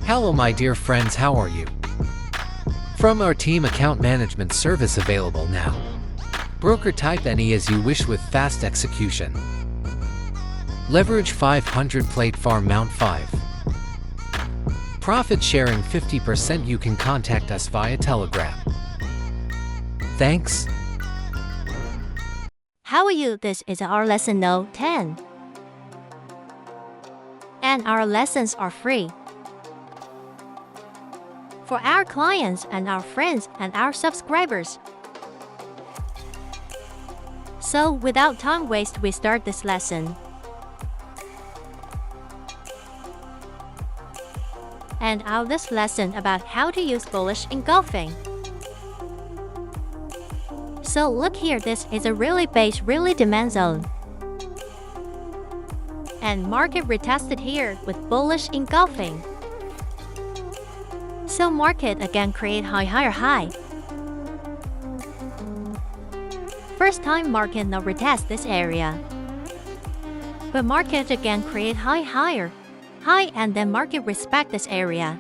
Hello my dear friends, how are you? From our team, account management service available now. Broker type any as you wish with fast execution. Leverage 500 plate farm mount 5. Profit sharing 50%. You can contact us via Telegram. Thanks. How are you? This is our lesson No. 10. And our lessons are free for our clients and our friends and our subscribers. So without time waste, we start this lesson. And now this lesson about how to use bullish engulfing. So look here, this is a really base, really demand zone. And market retested here with bullish engulfing. So market again create higher high. First time market now retest this area. But market again create higher high, and then market respect this area.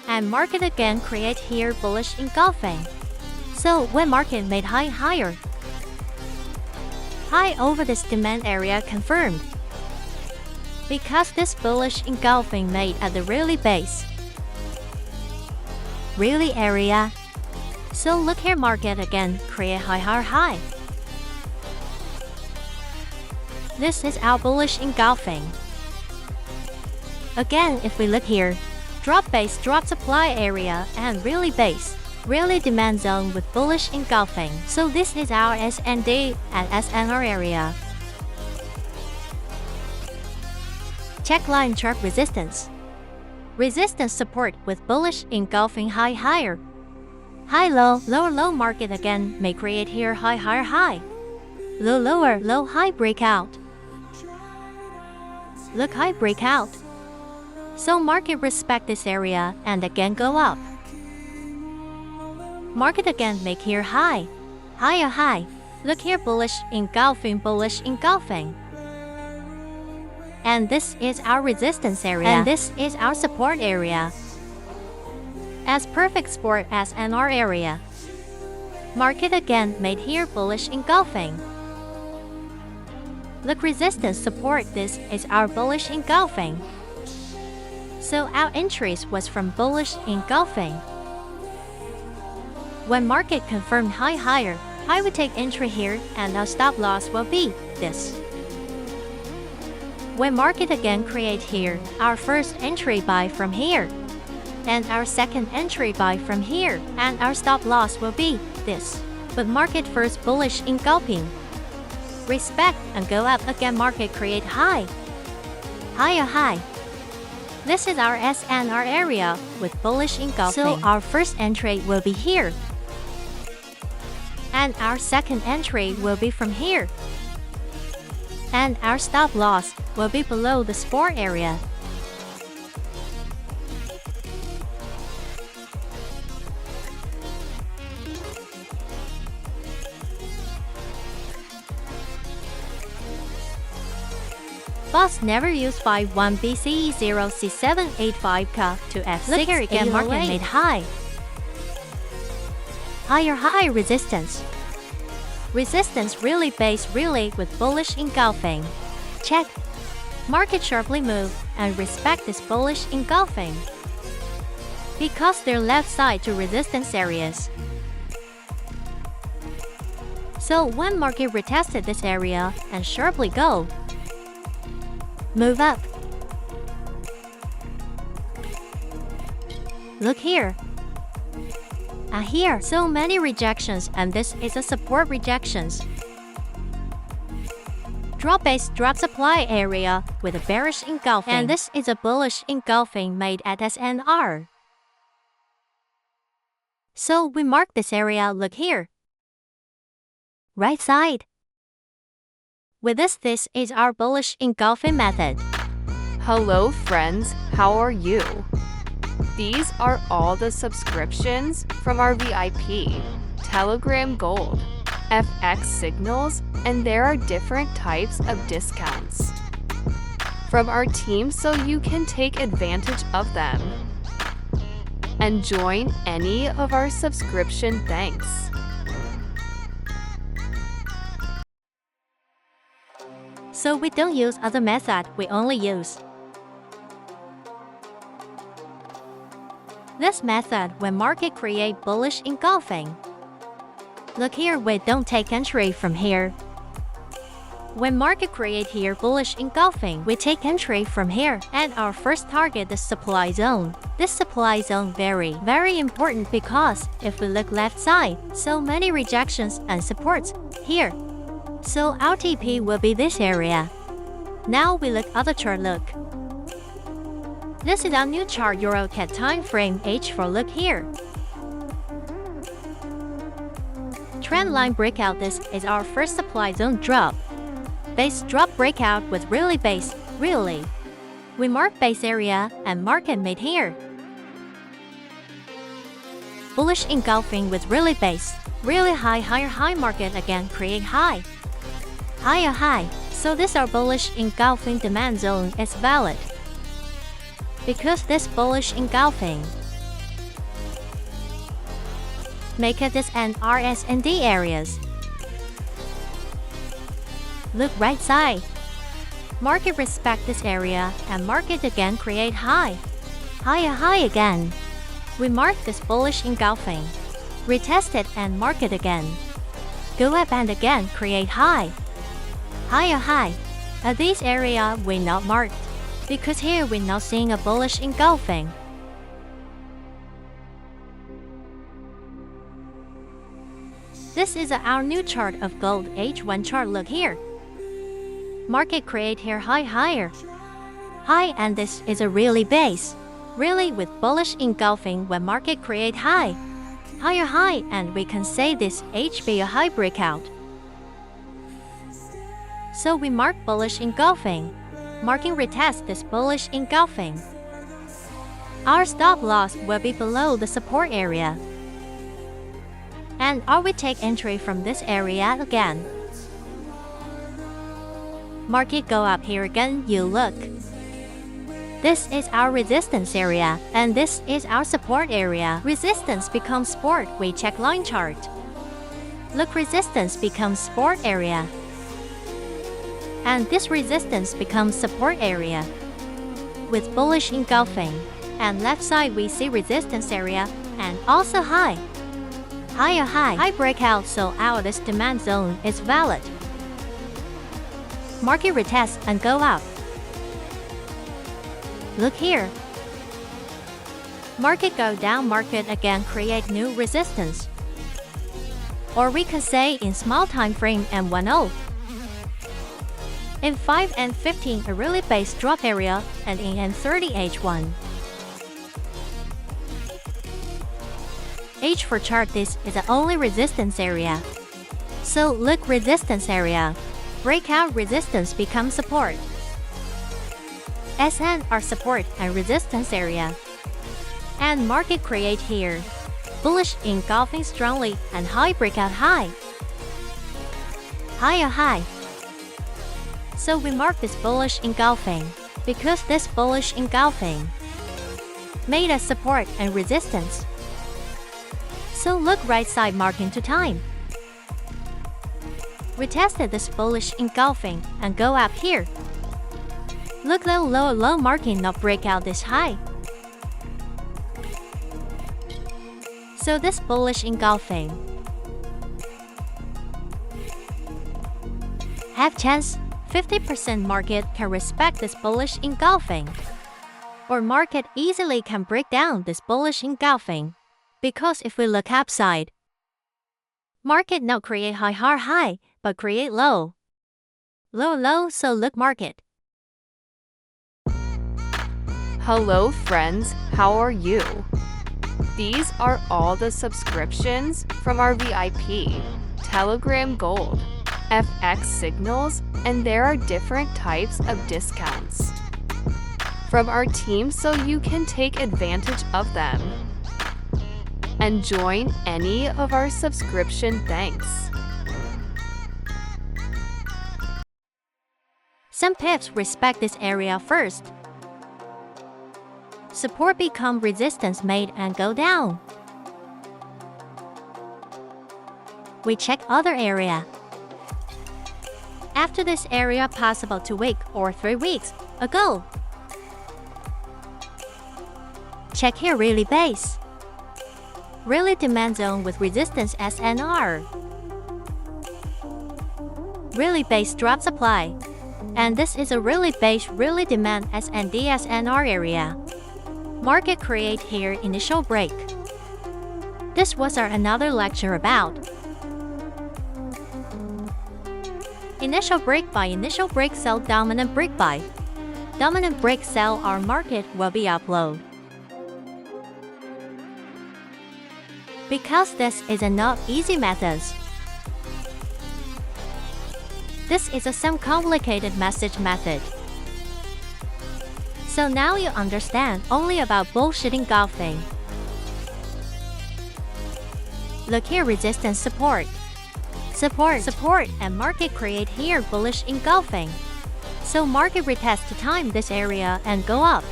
And market again create here bullish engulfing. So when market made higher high over this demand area confirmed. Because this bullish engulfing made at the really base, really area. So look here, market again create higher high. This is our bullish engulfing. Again, if we look here, drop base, drop supply area, and really base, really demand zone with bullish engulfing. So this is our SND and SNR area. Check line chart resistance. Resistance support with bullish engulfing higher. High low, low market again may create here higher high. Low lower, low high breakout. Look high breakout. So market respect this area and again go up. Market again make here higher high. Look here, bullish engulfing. And this is our resistance area. And this is our support area. As perfect support as NR area. Market again made here bullish engulfing. Look, resistance support, this is our bullish engulfing. So our entries was from bullish engulfing. When market confirmed higher, I would take entry here and our stop loss will be this. When market again create here, our first entry buy from here. And our second entry buy from here, and our stop loss will be this. But market first bullish engulfing. Respect and go up again, market create higher high. This is our SNR area with bullish engulfing. So our first entry will be here. And our second entry will be from here. And our stop loss will be below the support area. Boss never use 51 BCE 0 C785 K to F6. Look here again, market made higher high resistance. Resistance really base really with bullish engulfing. Check. Market sharply move and respect this bullish engulfing. Because they're left side to resistance areas. So when market retested this area and sharply go, move up. Look here. Here, so many rejections, and this is a support rejections. Drop base, drop supply area with a bearish engulfing. And this is a bullish engulfing made at SNR. So we mark this area, look here. Right side. With this is our bullish engulfing method. Hello friends, how are you? These are all the subscriptions from our VIP, Telegram Gold, FX signals, and there are different types of discounts. from our team so you can take advantage of them. And join any of our subscription thanks. So we don't use other method, we only use this method when market create bullish engulfing. Look here, we don't take entry from here. When market create here bullish engulfing, we take entry from here, and our first target is supply zone. This supply zone very important because if we look left side, so many rejections and supports here. So our TP will be this area. Now we look other chart look. This is our new chart Euro CAD time frame H4 look here. Trend line breakout, this is our first supply zone drop. Base drop breakout with really base, really. We mark base area and market made here. Bullish engulfing with really base, really high, higher high market again create high. Higher high, so this our bullish engulfing demand zone is valid. Because this bullish engulfing make it this and RS and D areas. Look right side. Market respect this area and market again create high. Higher high again. We mark this bullish engulfing. Retest it and market again. Go up and again create high. Higher high. At this area we not marked. Because here we're not seeing a bullish engulfing. This is our new chart of gold H1 chart look here. Market create here high higher. High and this is a really base. Really with bullish engulfing when market create high. Higher high and we can say this H be a high breakout. So we mark bullish engulfing. Marking retest this bullish engulfing. Our stop loss will be below the support area. And we take entry from this area again. Market go up here again, you look. This is our resistance area, and this is our support area. Resistance becomes support, we check line chart. Look, resistance becomes support area. And this resistance becomes support area. With bullish engulfing. And left side we see resistance area, and also high. Higher high, high breakout, so our this demand zone is valid. Market retest and go up. Look here. Market go down, market again create new resistance. Or we can say in small time frame M10. In 5 and 15 a really base drop area, and in M30 H1. H4 chart, this is the only resistance area. So look, resistance area. Breakout resistance becomes support. SN are support and resistance area. And market create here. Bullish engulfing strongly and high breakout high. Higher high. So we mark this bullish engulfing. Because this bullish engulfing made a support and resistance. So look right side marking to time. We tested this bullish engulfing and go up here. Look, low marking not break out this high. So this bullish engulfing have chance 50% market can respect this bullish engulfing. Or market easily can break down this bullish engulfing. Because if we look upside, market not create high, but create low. Low, so look market. Hello friends, how are you? These are all the subscriptions from our VIP, Telegram Gold, FX signals, and there are different types of discounts from our team so you can take advantage of them. And join any of our subscription thanks. Some pips respect this area first. Support become resistance made and go down. We check other area. After this area possible 2 weeks or 3 weeks ago. Check here really base. Really demand zone with resistance SNR. Really base drop supply. And this is a really base really demand SNR area. Market create here initial break. This was our another lecture about initial break buy, initial break sell, dominant break buy. Dominant break sell, our market will be upload. Because this is a not easy methods. This is a some complicated message method. So now you understand only about bullshit engulfing. Look here, resistance support. Support, and market create here bullish engulfing. So market retest to time this area and go up.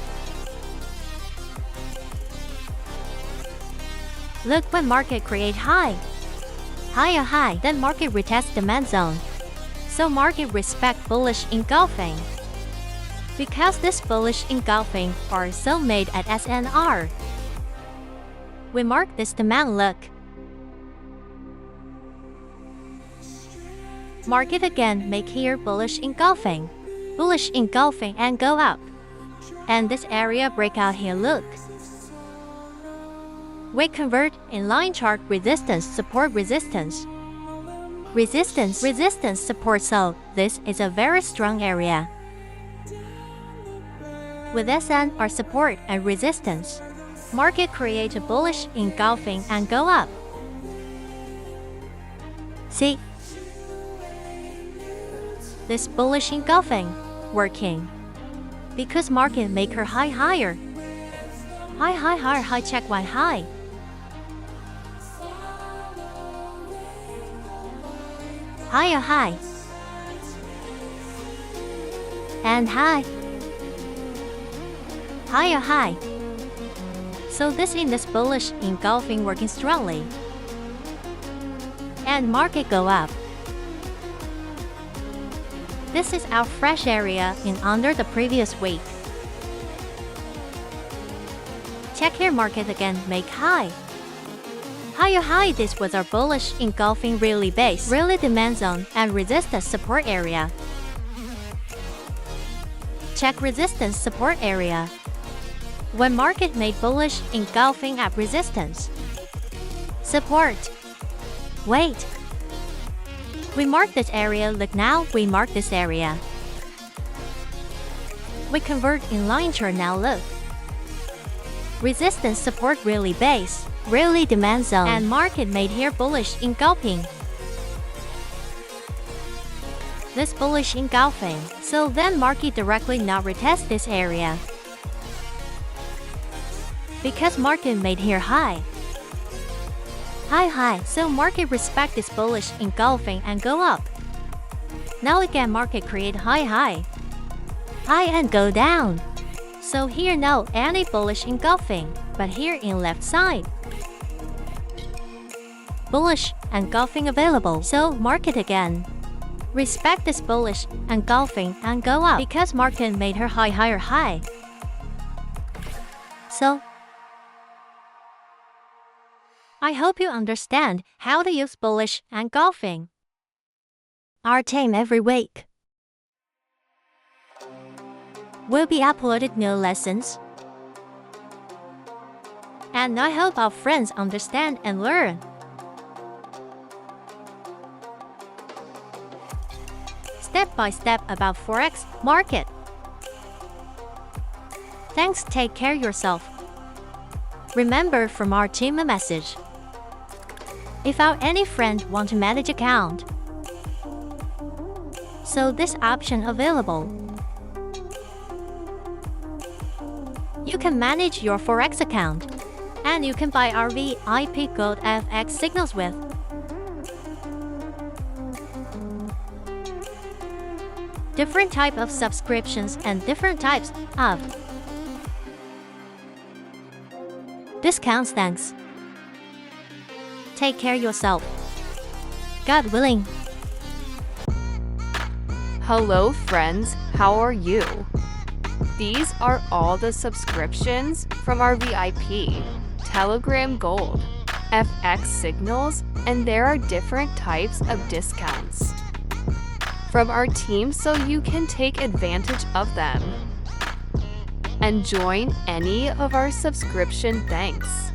Look when market create high, then market retest demand zone. So market respect bullish engulfing. Because this bullish engulfing are so made at SNR. We mark this demand look. Market again make here bullish engulfing and go up. And this area breakout here look. We convert in line chart resistance, support, resistance, support. So this is a very strong area. With SN are support and resistance. Market create a bullish engulfing and go up. See? This bullish engulfing working. Because market make her high higher. High, check one high. High. And high. High. So this in this bullish engulfing working strongly. And market go up. This is our fresh area in under the previous week. Check here, market again make high. High, this was our bullish engulfing really base, really demand zone and resistance support area. Check resistance support area. When market made bullish engulfing at resistance. Support. Wait. We mark this area, look now, we mark this area. We convert in line chart now look. Resistance support really base, really demand zone, and market made here bullish engulfing. This bullish engulfing, so then market directly not retest this area. Because market made here high. High, so market respect this bullish engulfing and go up. Now again market create high and go down. So here no any bullish engulfing, but here in left side. Bullish engulfing available, so market again. Respect this bullish engulfing and go up because market made her higher high. So I hope you understand how to use bullish engulfing. Our team every week will be uploaded new lessons. And I hope our friends understand and learn. Step by step about Forex market. Thanks, take care yourself. Remember from our team a message. If our any friend want to manage account, so this option available. You can manage your Forex account, and you can buy our VIP Gold FX signals with. different type of subscriptions and different types of discounts. Thanks. Take care yourself. God willing. Hello friends, how are you? These are all the subscriptions from our VIP, Telegram Gold, FX signals, and there are different types of discounts from our team so you can take advantage of them and join any of our subscription. Thanks.